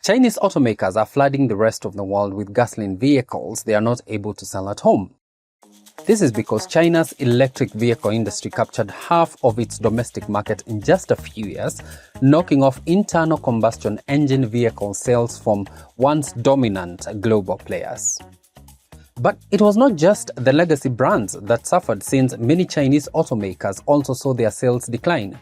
Chinese automakers are flooding the rest of the world with gasoline vehicles they are not able to sell at home. This is because China's electric vehicle industry captured half of its domestic market in just a few years, knocking off internal combustion engine vehicle sales from once dominant global players. But it was not just the legacy brands that suffered, since many Chinese automakers also saw their sales decline.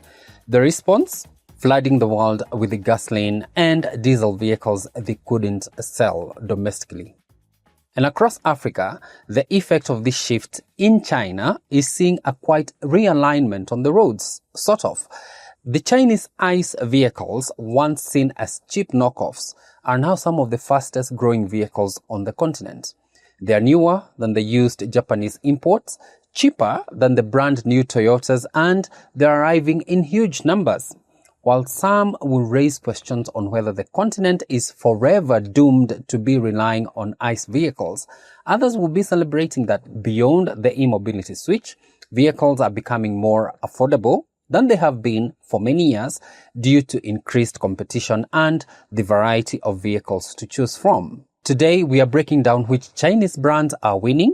The response? Flooding the world with the gasoline and diesel vehicles they couldn't sell domestically. And across Africa, the effect of this shift in China is seeing a quite realignment on the roads, sort of. The Chinese ICE vehicles, once seen as cheap knockoffs, are now some of the fastest growing vehicles on the continent. They are newer than the used Japanese imports, cheaper than the brand new Toyotas, and they're arriving in huge numbers. While some will raise questions on whether the continent is forever doomed to be relying on ICE vehicles, others will be celebrating that beyond the e-mobility switch, vehicles are becoming more affordable than they have been for many years due to increased competition and the variety of vehicles to choose from. Today, we are breaking down which Chinese brands are winning,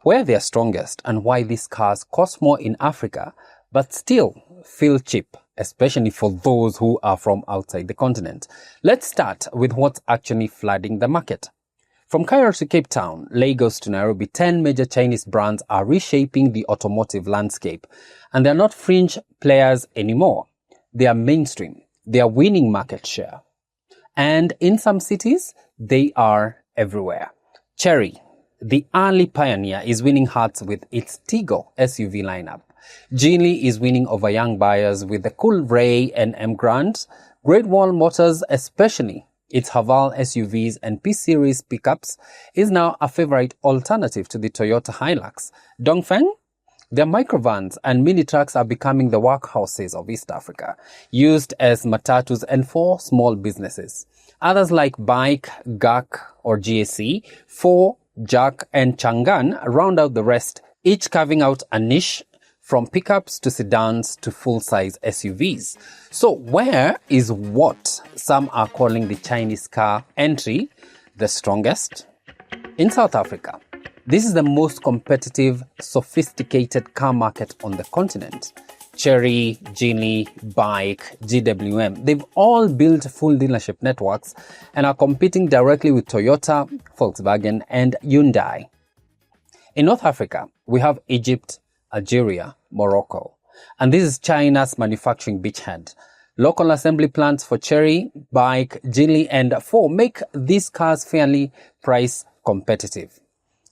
where they are strongest, and why these cars cost more in Africa but still feel cheap, especially for those who are from outside the continent. Let's start with what's actually flooding the market. From Cairo to Cape Town, Lagos to Nairobi, 10 major Chinese brands are reshaping the automotive landscape. And they're not fringe players anymore. They are mainstream. They are winning market share. And in some cities, they are everywhere. Chery, the early pioneer, is winning hearts with its Tiggo SUV lineup. Geely is winning over young buyers with the cool Ray and M Grand. Great Wall Motors, especially its Haval SUVs and P-Series pickups, is now a favorite alternative to the Toyota Hilux. Dongfeng, their microvans and mini trucks are becoming the workhorses of East Africa, used as matatus and for small businesses. Others like Bike, GAC or GAC, 4, Jack and Changan round out the rest, each carving out a niche from pickups to sedans to full-size SUVs. So where is what some are calling the Chinese car entry the strongest? In South Africa. This is the most competitive, sophisticated car market on the continent. Chery, Geely, Bike, GWM, they've all built full dealership networks and are competing directly with Toyota, Volkswagen and Hyundai. In North Africa, we have Egypt, Algeria, Morocco. And this is China's manufacturing beachhead. Local assembly plants for Chery, Bike, Geely and 4 make these cars fairly price competitive.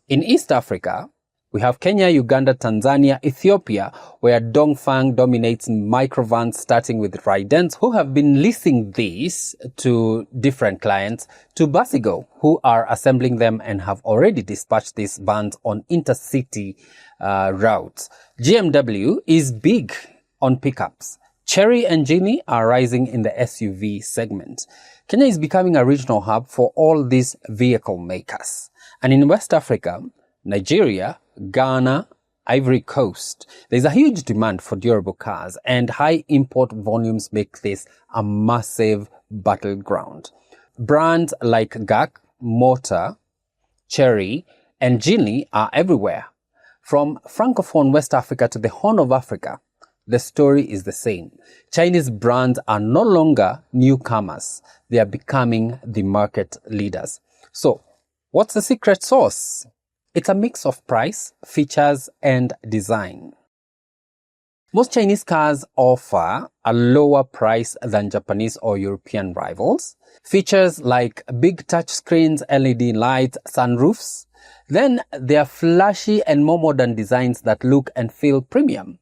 In East Africa, we have Kenya, Uganda, Tanzania, Ethiopia, where Dongfeng dominates microvans, starting with Ridens, who have been leasing these to different clients, to Basigo, who are assembling them and have already dispatched these vans on intercity routes. GMW is big on pickups. Chery and Geely are rising in the SUV segment. Kenya is becoming a regional hub for all these vehicle makers. And in West Africa, Nigeria, Ghana, Ivory Coast, there's a huge demand for durable cars, and high import volumes make this a massive battleground. Brands like GAC, Motor, Chery, and Geely are everywhere. From Francophone West Africa to the Horn of Africa, the story is the same. Chinese brands are no longer newcomers. They are becoming the market leaders. So, what's the secret sauce? It's a mix of price, features, and design. Most Chinese cars offer a lower price than Japanese or European rivals. Features like big touchscreens, LED lights, sunroofs. Then there are flashy and more modern designs that look and feel premium.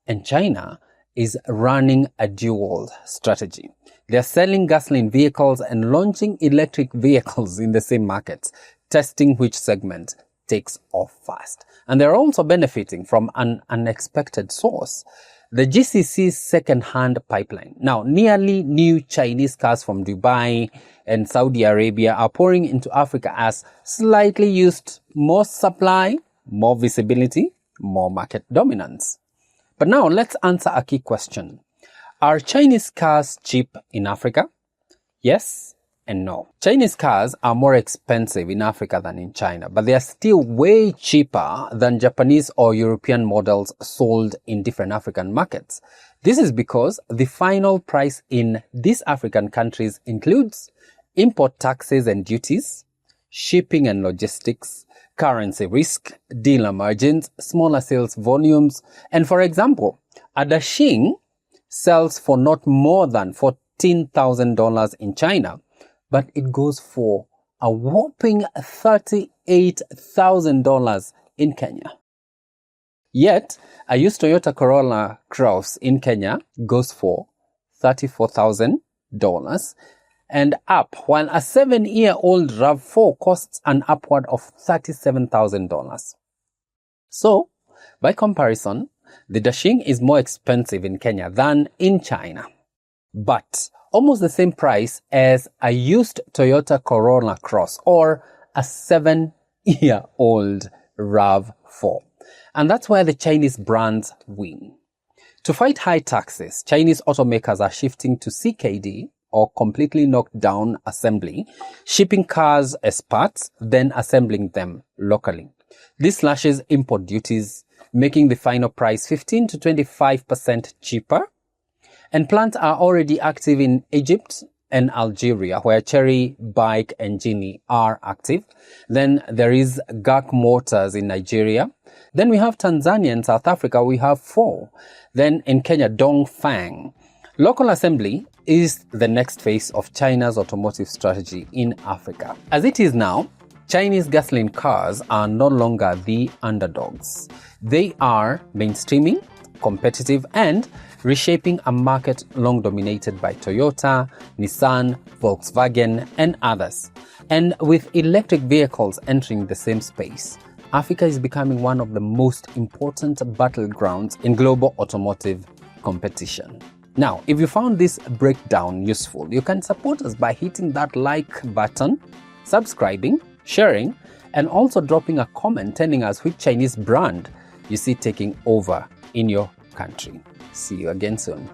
And China is running a dual strategy. They're selling gasoline vehicles and launching electric vehicles in the same markets, testing which segment takes off fast. And they're also benefiting from an unexpected source, the GCC's second-hand pipeline. Now, nearly new Chinese cars from Dubai and Saudi Arabia are pouring into Africa as slightly used, more supply, more visibility, more market dominance. But now let's answer a key question. Are Chinese cars cheap in Africa? Yes and no. Chinese cars are more expensive in Africa than in China, but they are still way cheaper than Japanese or European models sold in different African markets. This is because the final price in these African countries includes import taxes and duties, shipping and logistics, currency risk, dealer margins, smaller sales volumes, and for example, a dashing sells for not more than $14,000 in China, but it goes for a whopping $38,000 in Kenya. Yet, a used Toyota Corolla Cross in Kenya goes for $34,000 and up, while a 7-year-old RAV4 costs an upward of $37,000. So, by comparison, the dashing is more expensive in Kenya than in China, but almost the same price as a used Toyota Corolla Cross or a 7-year-old RAV4. And that's where the Chinese brands win. To fight high taxes, Chinese automakers are shifting to CKD, or completely knocked down assembly, shipping cars as parts, then assembling them locally. This slashes import duties, making the final price 15 to 25% cheaper. And plants are already active in Egypt and Algeria, where Chery, Bike, and Genie are active. Then there is GAC Motors in Nigeria. Then we have Tanzania and South Africa, we have 4. Then in Kenya, Dongfeng. Local assembly is the next phase of China's automotive strategy in Africa. As it is now, Chinese gasoline cars are no longer the underdogs. They are mainstreaming, competitive, and reshaping a market long dominated by Toyota, Nissan, Volkswagen, and others. And with electric vehicles entering the same space, Africa is becoming one of the most important battlegrounds in global automotive competition. Now, if you found this breakdown useful, you can support us by hitting that like button, subscribing, sharing, and also dropping a comment telling us which Chinese brand you see taking over in your country. See you again soon.